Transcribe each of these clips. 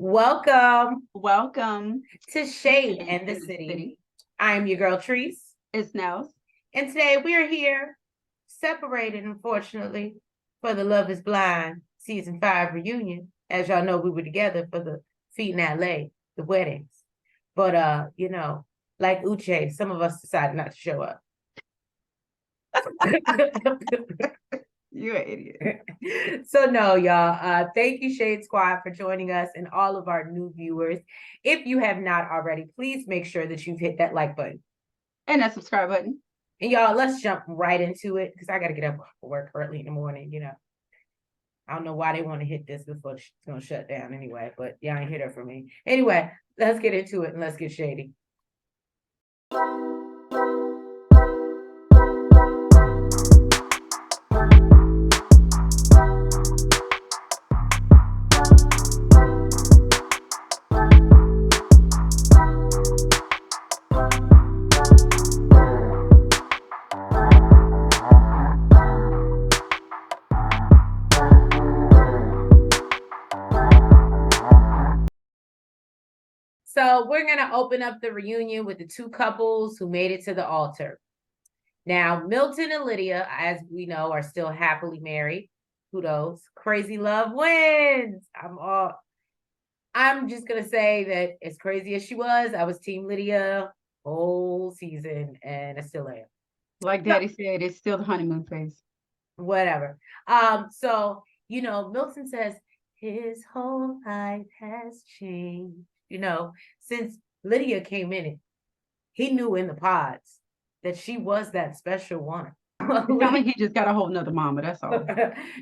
Welcome Welcome to to Shade Shade and the in the City. City. I'm your girl, Treese. It's Nellz. And today we are here, separated, unfortunately, for the Love is Blind Season 5 reunion. As y'all know, we were together for the feet in LA, the weddings. But, like Uche, some of us decided not to show up. You're an idiot. So no, y'all. Thank you, Shade Squad, for joining us and all of our new viewers. If you have not already, please make sure that you've hit that like button. And that subscribe button. And y'all, let's jump right into it because I got to get up for work early in the morning, I don't know why they want to hit this before it's going to shut down anyway, but y'all ain't hit it for me. Anyway, let's get into it and let's get shady. So we're going to open up the reunion with the two couples who made it to the altar. Now, Milton and Lydia, as we know, are still happily married. Kudos. Crazy love wins. I'm just going to say that as crazy as she was, I was Team Lydia whole season, and I still am. Like Daddy said, it's still the honeymoon phase. Whatever. So, Milton says his whole life has changed. Since Lydia came in it, he knew in the pods that she was that special one. It's not like he just got a whole nother mama, that's all.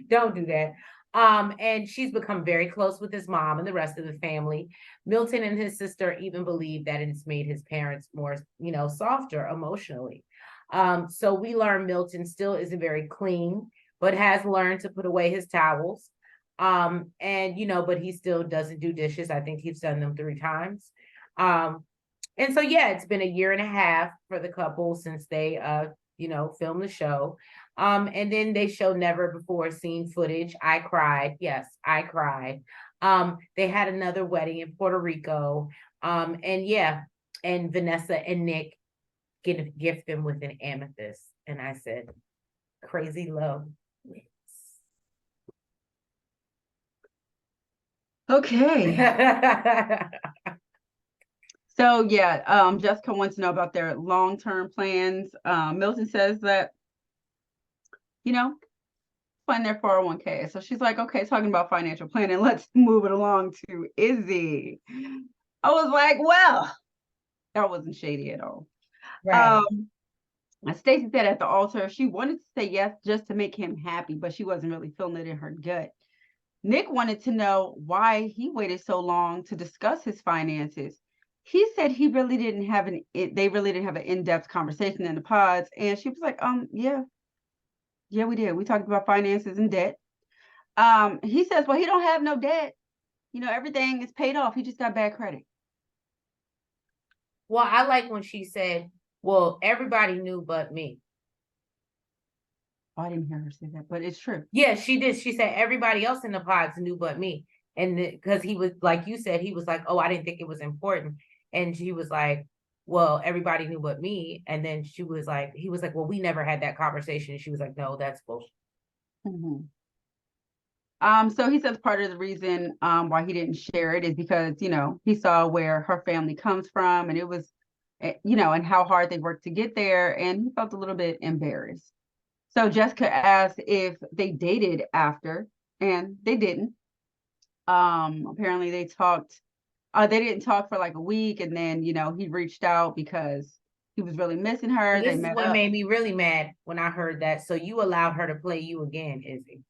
Don't do that. And she's become very close with his mom and the rest of the family. Milton and his sister even believe that it's made his parents more, softer emotionally. So we learn Milton still isn't very clean, but has learned to put away his towels. But he still doesn't do dishes. I think he's done them 3 times. And so, yeah, it's been a year and a half for the couple since they, filmed the show. And then they show never before seen footage. I cried. Yes, I cried. They had another wedding in Puerto Rico. And Vanessa and Nick gift them with an amethyst. And I said, crazy love wins. Okay. So yeah, Jessica wants to know about their long-term plans. Milton says that, fund their 401k. So she's like, okay, talking about financial planning, let's move it along to Izzy. I was like, well, that wasn't shady at all. Right. Stacey said at the altar, she wanted to say yes just to make him happy, but she wasn't really feeling it in her gut. Nick wanted to know why he waited so long to discuss his finances. He said they really didn't have an in-depth conversation in the pods. And she was like, yeah, we did. We talked about finances and debt. He says, well, he don't have no debt. Everything is paid off. He just got bad credit. Well, I like when she said, well, everybody knew but me. Oh, I didn't hear her say that, but it's true. Yeah, she did. She said everybody else in the pods knew but me. And because he was, like you said, he was like, oh, I didn't think it was important. And she was like, well, everybody knew but me. And then he was like, well, we never had that conversation. And she was like, no, that's bullshit. Mm-hmm. So he says part of the reason why he didn't share it is because, he saw where her family comes from, and it was, and how hard they worked to get there. And he felt a little bit embarrassed. So Jessica asked if they dated after, and they didn't. Apparently they talked, they didn't talk for like a week, and then, he reached out because he was really missing her. Well, this is what made me really mad when I heard that. So you allowed her to play you again, Izzy.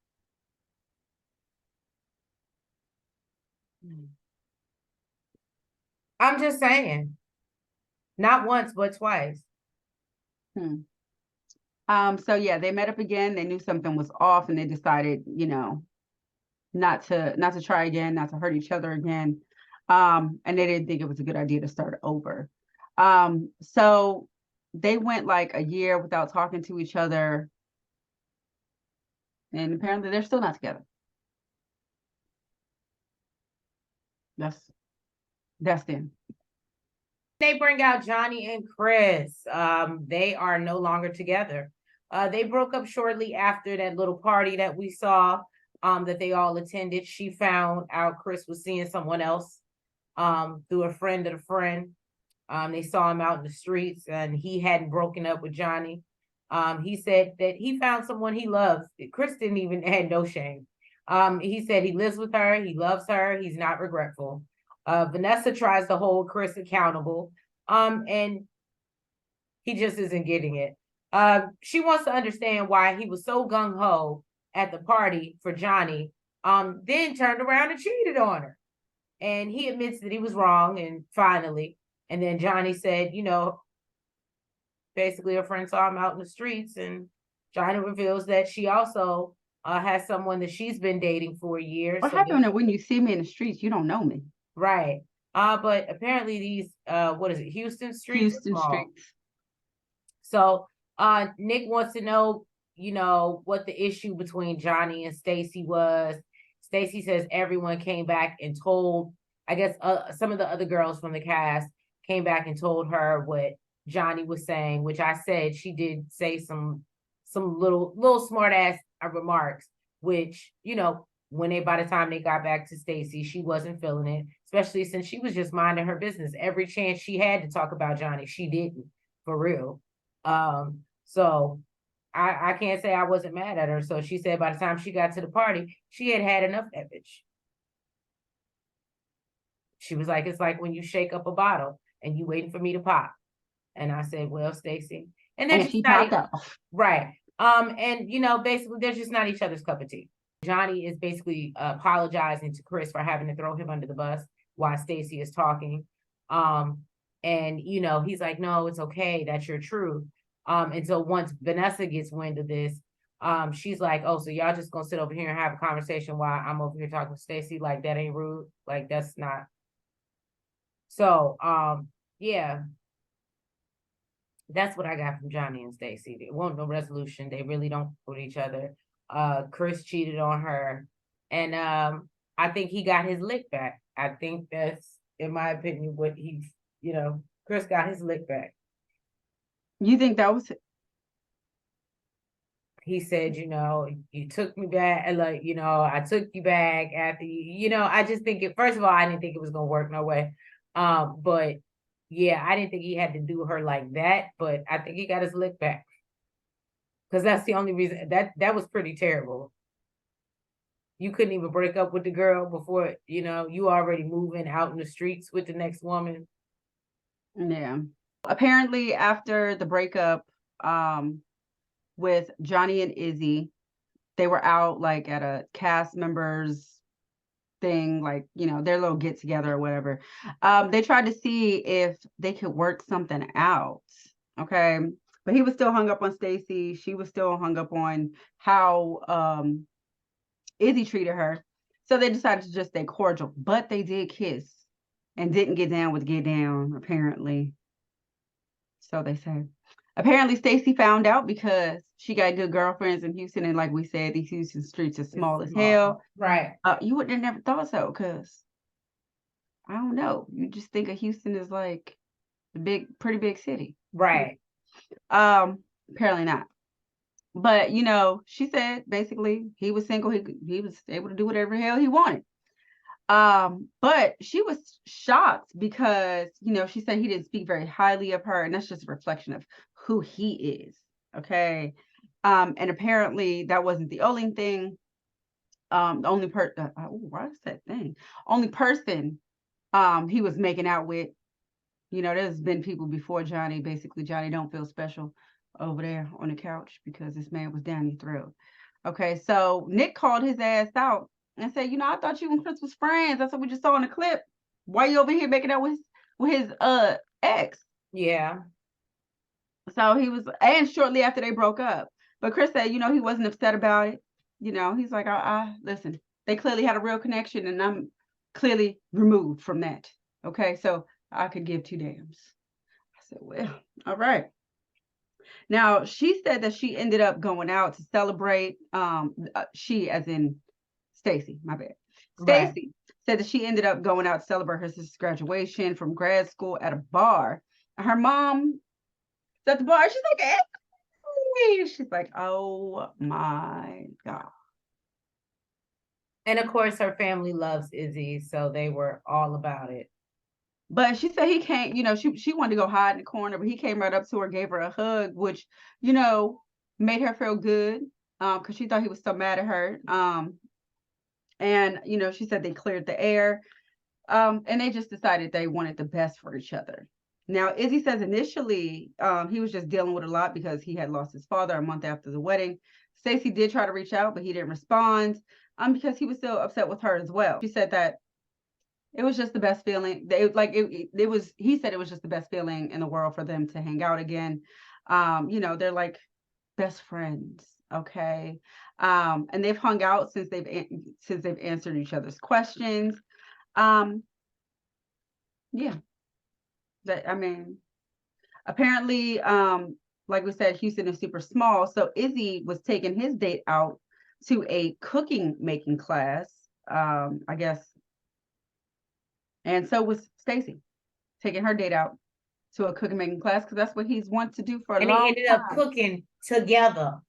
I'm just saying. Not once, but twice. So yeah, they met up again. They knew something was off, and they decided, not to try again, not to hurt each other again. And they didn't think it was a good idea to start over. So they went like a year without talking to each other. And apparently they're still not together. That's them. They bring out Johnny and Chris. They are no longer together. They broke up shortly after that little party that we saw, that they all attended. She found out Chris was seeing someone else, through a friend of a friend. They saw him out in the streets, and he hadn't broken up with Johnny. He said that he found someone he loves. Chris didn't even had no shame. He said he lives with her, he loves her, he's not regretful. Vanessa tries to hold Chris accountable, and he just isn't getting it. She wants to understand why he was so gung ho at the party for Johnny, then turned around and cheated on her. And he admits that he was wrong, and finally, and then Johnny said, basically her friend saw him out in the streets, and Johnny reveals that she also has someone that she's been dating for years. What happened when you see me in the streets, you don't know me? Right. But apparently these, what is it, Houston streets? Houston streets. So Nick wants to know, what the issue between Johnny and Stacy was. Stacy says everyone came back and told, I guess some of the other girls from the cast came back and told her what Johnny was saying, which I said she did say some little smart ass remarks, which, when by the time they got back to Stacy, she wasn't feeling it, especially since she was just minding her business. Every chance she had to talk about Johnny, she didn't, for real. So I can't say I wasn't mad at her. So she said by the time she got to the party, she had enough of that bitch. She was like, it's like when you shake up a bottle and you waiting for me to pop. And I said, well, Stacy. And then she popped up. Right. And basically they're just not each other's cup of tea. Johnny is basically apologizing to Chris for having to throw him under the bus while Stacy is talking. And he's like, no, it's okay, that's your truth. And so once Vanessa gets wind of this, she's like, oh, so y'all just gonna sit over here and have a conversation while I'm over here talking to Stacy? Like, that ain't rude. Like, that's not. So yeah, that's what I got from Johnny and Stacy. There won't no resolution. They really don't with each other. Chris cheated on her, and I think he got his lick back. I think that's, in my opinion, what Chris got his lick back. You think that was? He said, you took me back, and I took you back after I just think first of all, I didn't think it was gonna work no way. But yeah, I didn't think he had to do her like that, but I think he got his lick back. Because that's the only reason that was pretty terrible. You couldn't even break up with the girl before, you already moving out in the streets with the next woman. Yeah. Apparently after the breakup with Johnny and Izzy, they were out like at a cast members thing, like, their little get together or whatever. They tried to see if they could work something out. Okay. But he was still hung up on Stacy. She was still hung up on how Izzy treated her. So they decided to just stay cordial. But they did kiss and didn't get down with get down, apparently. So they say. Apparently Stacy found out because she got good girlfriends in Houston. And like we said, these Houston streets are small as hell. Right. You wouldn't have never thought so, because I don't know. You just think of Houston as like the pretty big city. Right. Apparently not. But she said basically he was single, he was able to do whatever the hell he wanted. But she was shocked because she said he didn't speak very highly of her, and that's just a reflection of who he is. Okay. And apparently that wasn't the only thing. The only person what's that thing? Only person he was making out with. There's been people before Johnny. Basically, Johnny don't feel special over there on the couch because this man was down your throat. Okay, so Nick called his ass out and said, I thought you and Chris was friends. That's what we just saw in the clip. Why are you over here making out with his ex? Yeah. So he was, and shortly after they broke up. But Chris said, he wasn't upset about it. He's like, I listen, they clearly had a real connection, and I'm clearly removed from that. Okay, so I could give two damns. I said, well, all right. Now, she said that she ended up going out to celebrate. She, as in Stacy, my bad. Stacy said that she ended up going out to celebrate her sister's graduation from grad school at a bar. And her mom is at the bar. She's like, hey. She's like, oh my God. And of course, her family loves Izzy, so they were all about it. But she said he came, she wanted to go hide in the corner, but he came right up to her, gave her a hug, which, made her feel good, because she thought he was so mad at her. And, she said they cleared the air, and they just decided they wanted the best for each other. Now, Izzy says initially he was just dealing with a lot because he had lost his father a month after the wedding. Stacey did try to reach out, but he didn't respond because he was still upset with her as well. She said that it was just the best feeling. He said it was just the best feeling in the world for them to hang out again. They're like best friends, okay? And they've hung out since they've answered each other's questions. Yeah. Apparently, like we said, Houston is super small. So Izzy was taking his date out to a making class, I guess. And so was Stacey, taking her date out to a cooking making class because that's what he's wanted to do for a long time. And they ended up cooking together.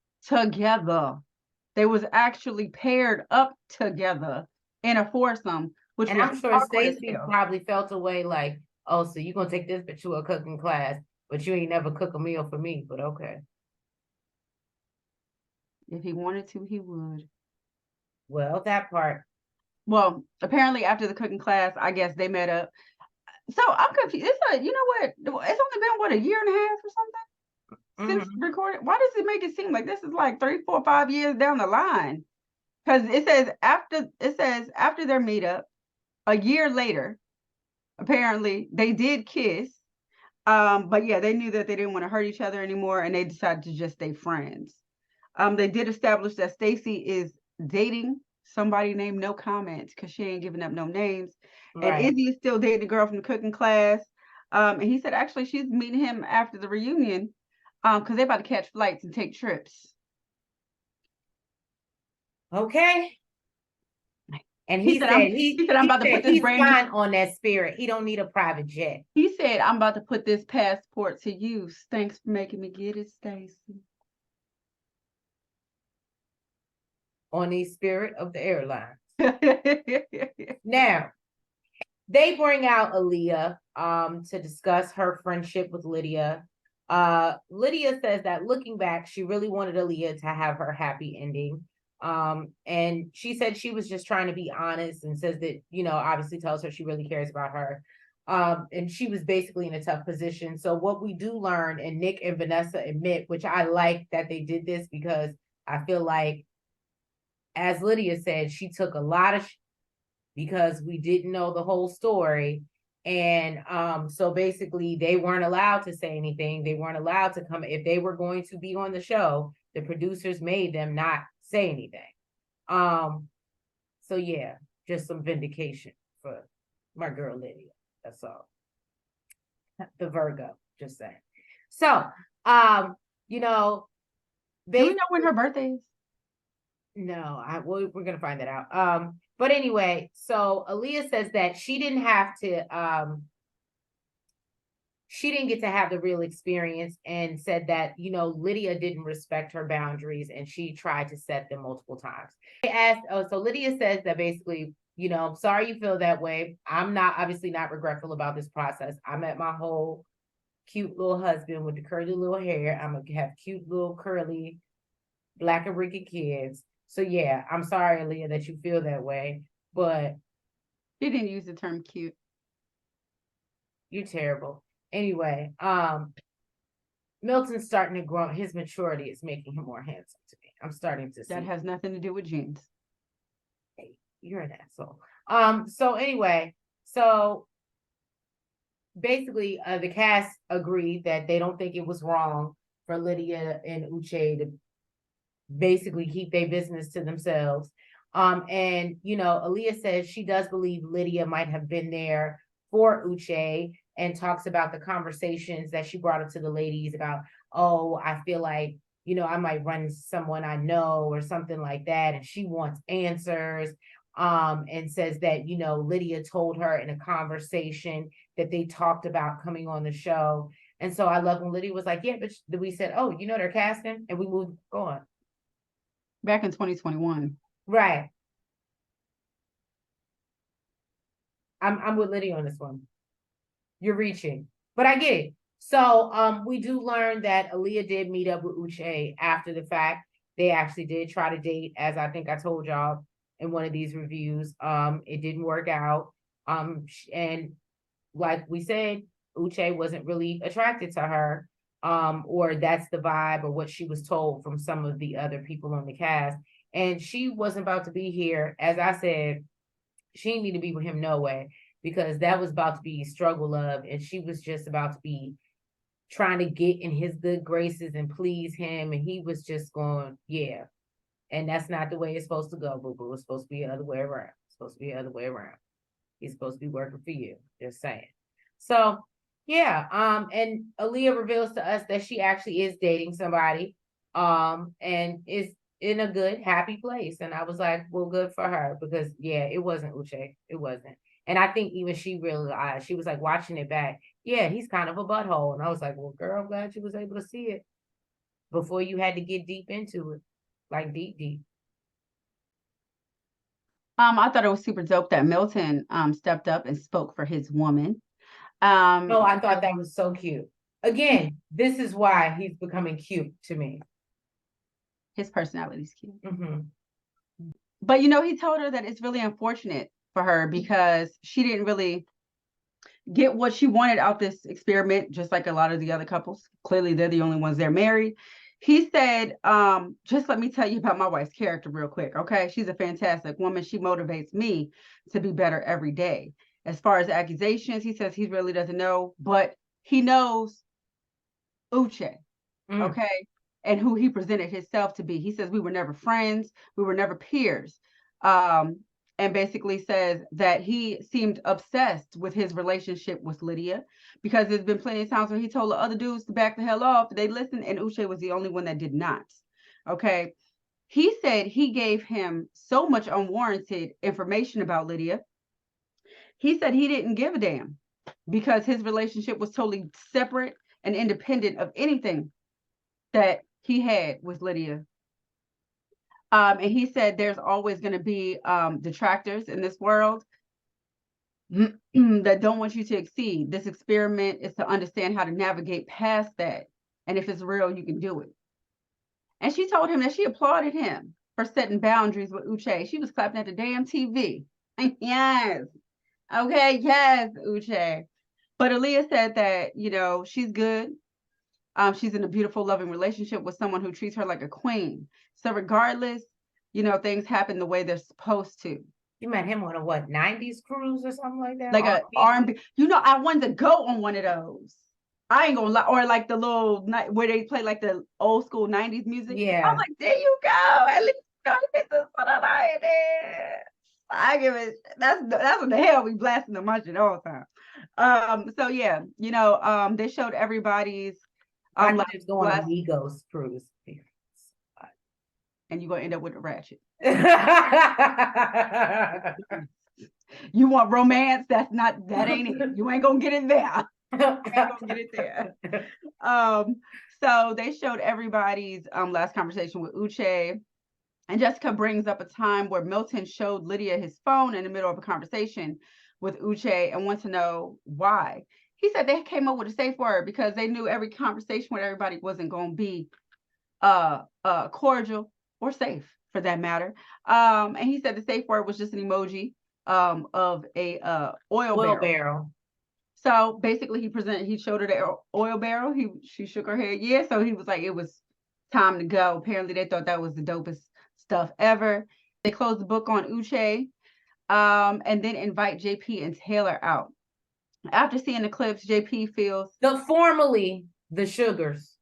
They was actually paired up together in a foursome, which and was I'm sure Stacey probably felt a way like, oh, so you're gonna take this bitch to a cooking class, but you ain't never cook a meal for me, but okay. If he wanted to, he would. Well, that part. Well, apparently after the cooking class, I guess they met up. So I'm confused. It's it's only been a year and a half or something since recording. Why does it make it seem like this is like 3, 4, 5 years down the line? Because it says after their meetup, a year later, apparently they did kiss. But yeah, they knew that they didn't want to hurt each other anymore, and they decided to just stay friends. They did establish that Stacey is dating somebody named No Comments because she ain't giving up no names. Right. And Izzy is still dating the girl from the cooking class. And he said actually she's meeting him after the reunion because they're about to catch flights and take trips. Okay. And he said I'm about to put this brand fine on that Spirit. He don't need a private jet. He said, I'm about to put this passport to use. Thanks for making me get it, Stacey. On the Spirit of the airlines. Now, they bring out Aaliyah to discuss her friendship with Lydia. Lydia says that looking back, she really wanted Aaliyah to have her happy ending. And she said she was just trying to be honest and says that, obviously tells her she really cares about her. And she was basically in a tough position. So what we do learn, and Nick and Vanessa admit, which I like that they did this because I feel like, as Lydia said, she took a lot of because we didn't know the whole story. And so basically they weren't allowed to say anything. They weren't allowed to come. If they were going to be on the show, the producers made them not say anything. So yeah, just some vindication for my girl Lydia. That's all. The Virgo, just saying. So, do we know when her birthday is? No, we're gonna find that out. But anyway, so Aaliyah says that she didn't get to have the real experience, and said that, Lydia didn't respect her boundaries and she tried to set them multiple times. They asked, so Lydia says that basically, sorry you feel that way. I'm obviously not regretful about this process. I met my whole cute little husband with the curly little hair. I'm gonna have cute little curly Black and Ricky kids. So yeah, I'm sorry, Aaliyah, that you feel that way, but she didn't use the term cute. You're terrible. Anyway, Milton's starting to grow. His maturity is making him more handsome to me. I'm starting to see. That has nothing to do with genes. Hey, you're an asshole. So anyway, so basically, the cast agreed that they don't think it was wrong for Lydia and Uche to basically keep their business to themselves. And Aaliyah says she does believe Lydia might have been there for Uche, and talks about the conversations that she brought up to the ladies about, oh, I feel like, I might run someone I know or something like that, and she wants answers. and says that, Lydia told her in a conversation that they talked about coming on the show. And so I love when Lydia was like, yeah, but we said, oh, they're casting, and we moved on. Back in 2021. Right. I'm with Lydia on this one. You're reaching, but I get it. So we do learn that Aaliyah did meet up with Uche after the fact. They actually did try to date, as I think I told y'all in one of these reviews. It didn't work out. And like we said, Uche wasn't really attracted to her. Or that's the vibe or what she was told from some of the other people on the cast. And she wasn't about to be here. As I said, she didn't need to be with him no way, because that was about to be struggle love, and she was just about to be trying to get in his good graces and please him, and he was just going, yeah. And that's not the way it's supposed to go, boo-boo. It's supposed to be the other way around. It's supposed to be the other way around. He's supposed to be working for you. Just saying. So yeah, and Aaliyah reveals to us that she actually is dating somebody, and is in a good, happy place. And I was like, well, good for her, because yeah, it wasn't Uche. It wasn't. And I think even she realized, she was like watching it back. Yeah, he's kind of a butthole. And I was like, well, girl, I'm glad you was able to see it before you had to get deep into it, like deep, deep. I thought it was super dope that Milton stepped up and spoke for his woman. Oh, I thought that was so cute. Again, this is why he's becoming cute to me. His personality is cute. Mm-hmm. But he told her that it's really unfortunate for her because she didn't really get what she wanted out this experiment, just like a lot of the other couples. Clearly, they're the only ones they're married. He said, just let me tell you about my wife's character real quick, okay? She's a fantastic woman. She motivates me to be better every day. As far as accusations, he says he really doesn't know, but he knows Uche, okay? And who he presented himself to be. He says we were never friends. We were never peers. And basically says that he seemed obsessed with his relationship with Lydia, because there's been plenty of times where he told the other dudes to back the hell off. They listened, and Uche was the only one that did not. Okay. He said he gave him so much unwarranted information about Lydia. He said he didn't give a damn because his relationship was totally separate and independent of anything that he had with Lydia. And he said there's always going to be detractors in this world that don't want you to exceed. This experiment is to understand how to navigate past that. And if it's real, you can do it. And she told him that she applauded him for setting boundaries with Uche. She was clapping at the damn TV. Yes. Okay, yes, Uche. But Aaliyah said that, she's good. She's in a beautiful, loving relationship with someone who treats her like a queen. So regardless, things happen the way they're supposed to. You met him on a what, 90s cruise or something like that? Like a R&B. I wanted to go on one of those. I ain't gonna lie. Or like the little night where they play like the old school 90s music. Yeah. I was like, there you go. At least I give it. That's what the hell we blasting the munching all the time. So yeah, they showed everybody's I like it's going on Migos cruise. And you're gonna end up with a ratchet. You want romance? That ain't it. You ain't gonna get it there. You ain't gonna get it there. So they showed everybody's last conversation with Uche. And Jessica brings up a time where Milton showed Lydia his phone in the middle of a conversation with Uche and wants to know why. He said they came up with a safe word because they knew every conversation with everybody wasn't going to be cordial or safe, for that matter. And he said the safe word was just an emoji of a oil barrel. So basically he showed her the oil barrel. She shook her head. Yeah. So he was like, it was time to go. Apparently they thought that was the dopest stuff ever. They closed the book on Uche, and then invite JP and Taylor out. After seeing the clips, JP feels formerly the Sugars.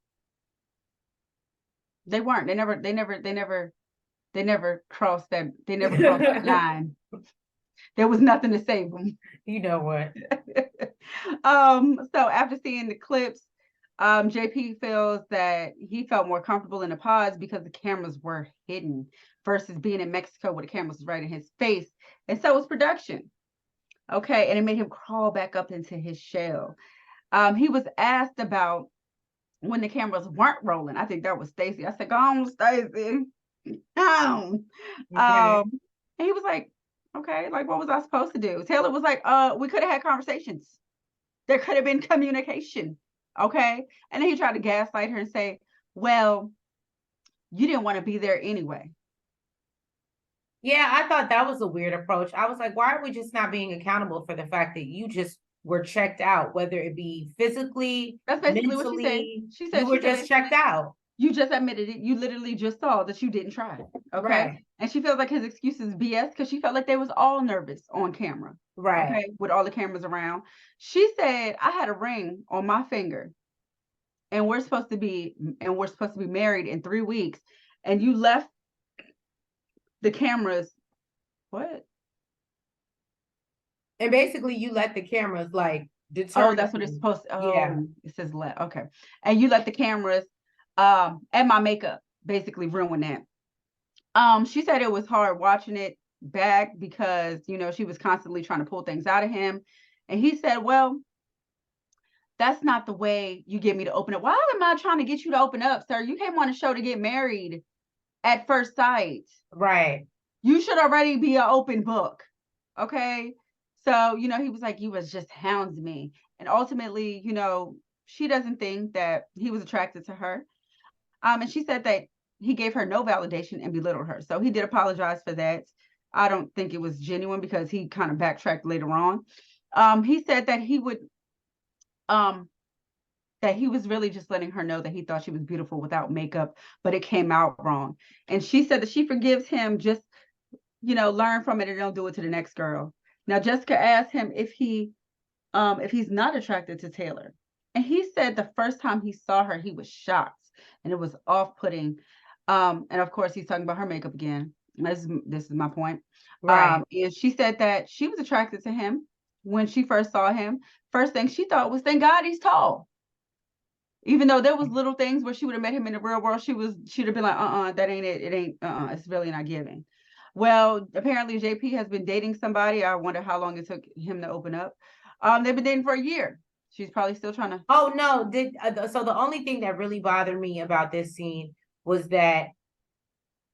They weren't. They never crossed that. They never crossed that line. There was nothing to save them. You know what? So after seeing the clips, JP feels that he felt more comfortable in the pods because the cameras were hidden versus being in Mexico where the camera was right in his face. And so was production. Okay. And it made him crawl back up into his shell. He was asked about when the cameras weren't rolling. I think that was Stacey. I said, go on, Stacey. Down. Okay. And he was like, okay, like what was I supposed to do? Taylor was like, we could have had conversations. There could have been communication. Okay. And then he tried to gaslight her and say, well, you didn't want to be there anyway. Yeah, I thought that was a weird approach. I was like, why are we just not being accountable for the fact that you just were checked out, whether it be physically, That's basically what she said. mentally, She you said, were just checked out. you just admitted it. You literally just saw that you didn't try. Okay. Right. And she feels like his excuse is BS because she felt like they was all nervous on camera. Right. Okay. With all the cameras around. She said, I had a ring on my finger and we're supposed to be married in 3 weeks. And you left the cameras. What? And basically you let the cameras like Oh, determine. that's what it's supposed to. Oh, Yeah. it says let. Okay. And you let the cameras and my makeup basically ruin that. She said it was hard watching it back because, you know, she was constantly trying to pull things out of him. And he said, well, that's not the way you get me to open up. Why am I trying to get you to open up, sir? You came on a show to get married at first sight. Right. You should already be an open book. Okay. So, you know, he was like, you was just hounds me. And ultimately, you know, she doesn't think that he was attracted to her. And she said that he gave her no validation and belittled her. So he did apologize for that. I don't think it was genuine because he kind of backtracked later on. He said that he would, that he was really just letting her know that he thought she was beautiful without makeup, but it came out wrong. And she said that she forgives him, just, you know, learn from it and don't do it to the next girl. Now, Jessica asked him if he's not attracted to Taylor. And he said the first time he saw her, he was shocked and it was off-putting. And of course, he's talking about her makeup again. This is my point. Right. And she said that she was attracted to him when she first saw him. First thing she thought was, thank God he's tall. Even though there was little things where she would have met him in the real world, she'd have been like, that ain't it. It ain't, it's really not giving. Well, apparently JP has been dating somebody. I wonder how long it took him to open up. They've been dating for a year. She's probably still trying to. Oh no, so the only thing that really bothered me about this scene was that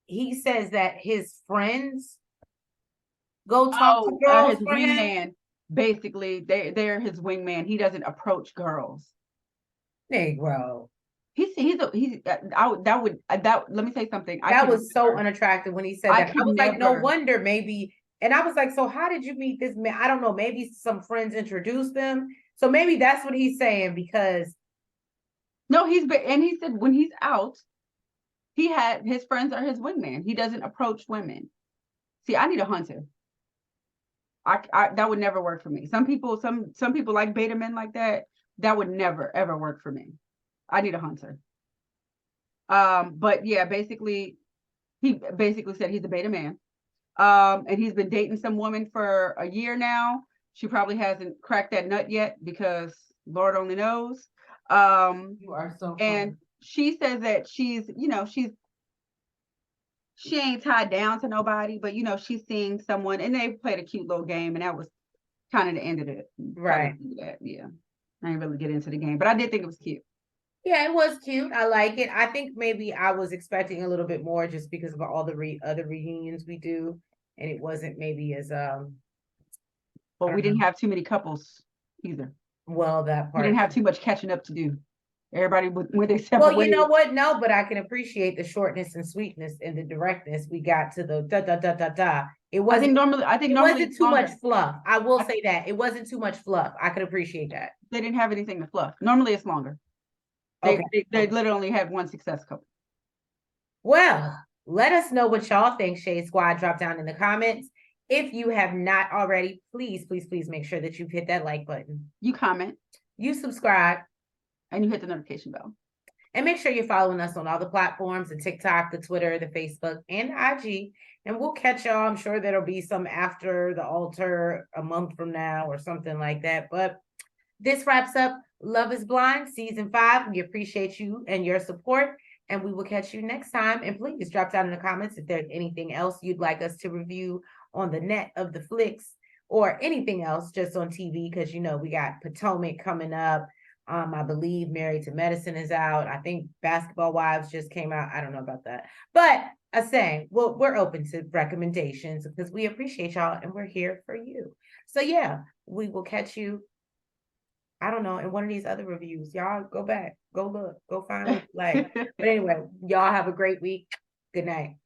he says that his friends go talk to girls His for him. wingman. Basically, they're his wingman. He doesn't approach girls. Negro. Let me say something. That was so unattractive when he said that. I was like, no wonder maybe. And I was like, so how did you meet this man? I don't know. Maybe some friends introduced them. So maybe that's what he's saying because. No, and he said when he's out, his friends are his wingman. He doesn't approach women. See, I need a hunter. I that would never work for me. Some people like beta men like that. That would never ever work for me. I need a hunter. But yeah, he basically said he's a beta man. And he's been dating some woman for a year now. She probably hasn't cracked that nut yet because Lord only knows. You are so funny. And she says that she ain't tied down to nobody, but you know, she's seeing someone and they played a cute little game, and that was kind of the end of it. Right. Yeah. I didn't really get into the game, but I did think it was cute. Yeah, it was cute. I like it. I think maybe I was expecting a little bit more just because of all the other reunions we do, and it wasn't maybe as But we didn't have too many couples either. Well, that part. We didn't have too much catching up to do. Everybody went their separate ways. Well, you know what? No, but I can appreciate the shortness and sweetness and the directness. We got to the da da da da da. It wasn't. I think normally it wasn't too much fluff. I will say that it wasn't too much fluff. I could appreciate that. They didn't have anything to fluff. Normally it's longer. They literally only had one success couple. Well, let us know what y'all think, Shade Squad. Drop down in the comments. If you have not already, please, please, please make sure that you hit that like button. You comment. You subscribe. And you hit the notification bell. And make sure you're following us on all the platforms, the TikTok, the Twitter, the Facebook, and IG. And we'll catch y'all. I'm sure there'll be some after the altar a month from now or something like that. But this wraps up Love is Blind Season 5. We appreciate you and your support. And we will catch you next time. And please drop down in the comments if there's anything else you'd like us to review on the net of the flicks or anything else just on TV, because we got Potomac coming up. I believe Married to Medicine is out. I think Basketball Wives just came out. I don't know about that. But I say, well, we're open to recommendations because we appreciate y'all and we're here for you. So yeah, we will catch you, I don't know, in one of these other reviews. Y'all go back, go look, go find what you like. But anyway, y'all have a great week. Good night.